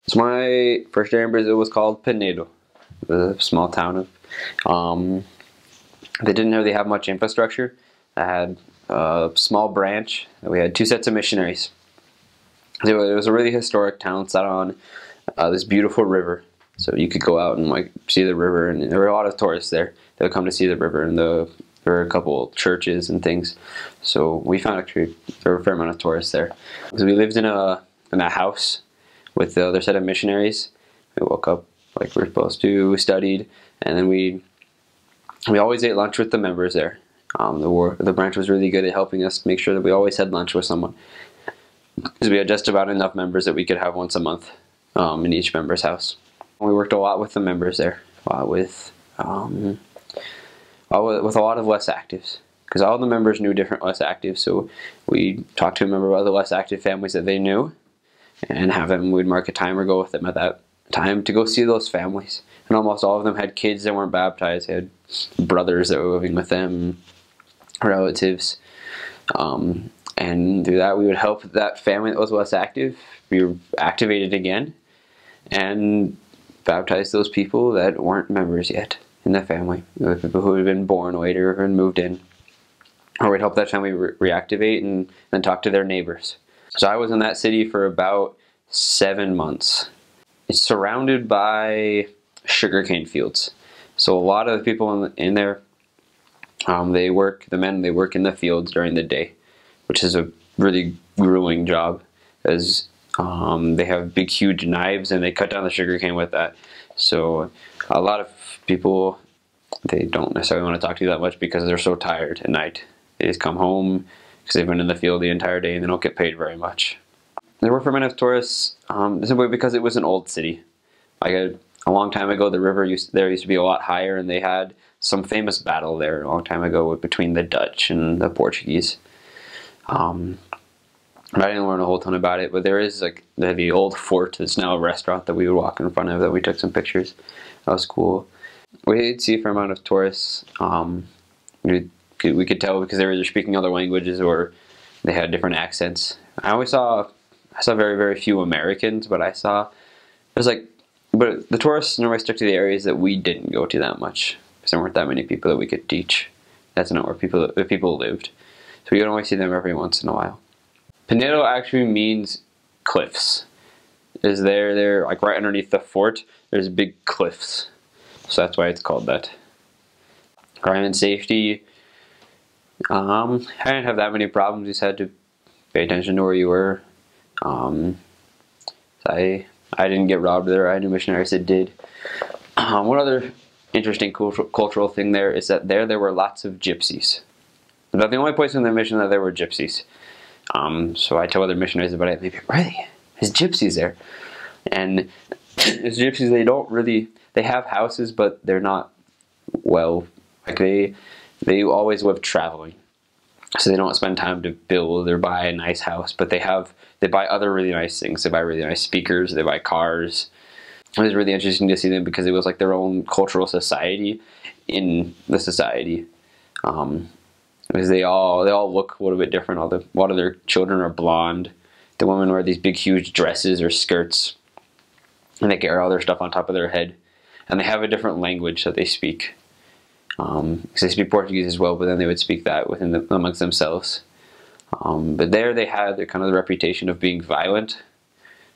So my first year in Brazil was called Penedo, a small town of. They didn't really have much infrastructure. I had a small branch. We had two sets of missionaries. It was a really historic town set on this beautiful river. So you could go out and like see the river, and there were a lot of tourists there. They would come to see the river, and there were a couple churches and things. So we found actually there were a fair amount of tourists there. So we lived in a house with the other set of missionaries. We woke up like we were supposed to. We studied, and then we always ate lunch with the members there. The branch was really good at helping us make sure that we always had lunch with someone, because we had just about enough members that we could have once a month in each member's house. We worked a lot with the members there, with a lot of less actives, because all the members knew different less actives. So we talked to a member of the less active families that they knew, and we'd mark a time or go with them at that time to go see those families. And almost all of them had kids that weren't baptized. They had brothers that were living with them, relatives. And through that, we would help that family that was less active be activated again, and baptize those people that weren't members yet in the family, the people who had been born later and moved in. Or we'd help that family reactivate and then talk to their neighbors. So I was in that city for about 7 months. It's surrounded by sugarcane fields. So a lot of the people in there, they work in the fields during the day, which is a really grueling job, as they have big, huge knives and they cut down the sugarcane with that. So a lot of people, they don't necessarily want to talk to you that much because they're so tired at night. They just come home because they've been in the field the entire day and they don't get paid very much. There were for of tourists simply because it was an old city. Like a long time ago, the river used to be a lot higher, and they had some famous battle there a long time ago between the Dutch and the Portuguese. I didn't learn a whole ton about it, but there is like the old fort that's now a restaurant that we would walk in front of, that we took some pictures. That was cool. We did see a fair amount of tourists. We could tell because they were either speaking other languages or they had different accents. I saw very, very few Americans, but but the tourists normally stuck to the areas that we didn't go to that much, because there weren't that many people that we could teach. That's not where people lived. So we would only see them every once in a while. Penedo actually means cliffs. They're like right underneath the fort, there's big cliffs. So that's why it's called that. Crime and safety, I didn't have that many problems. You just had to pay attention to where you were. I didn't get robbed there. I knew missionaries that did. One other interesting cultural thing there is that there were lots of gypsies. About the only place in the mission that there were gypsies. So I tell other missionaries about it. Maybe, really? There's gypsies there. And as gypsies, they have houses, but they're not they always live traveling. So they don't spend time to build or buy a nice house, but they buy other really nice things. They buy really nice speakers, they buy cars. It was really interesting to see them because it was like their own cultural society in the society. Because they all look a little bit different. A lot of their children are blonde. The women wear these big, huge dresses or skirts, and they carry all their stuff on top of their head. And they have a different language that they speak. Because they speak Portuguese as well, but then they would speak that amongst themselves. But they had kind of the reputation of being violent.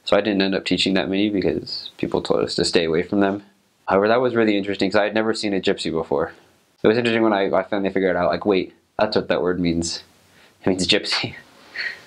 So I didn't end up teaching that many because people told us to stay away from them. However, that was really interesting because I had never seen a gypsy before. It was interesting when I finally figured out, like, wait, that's what that word means. It means gypsy.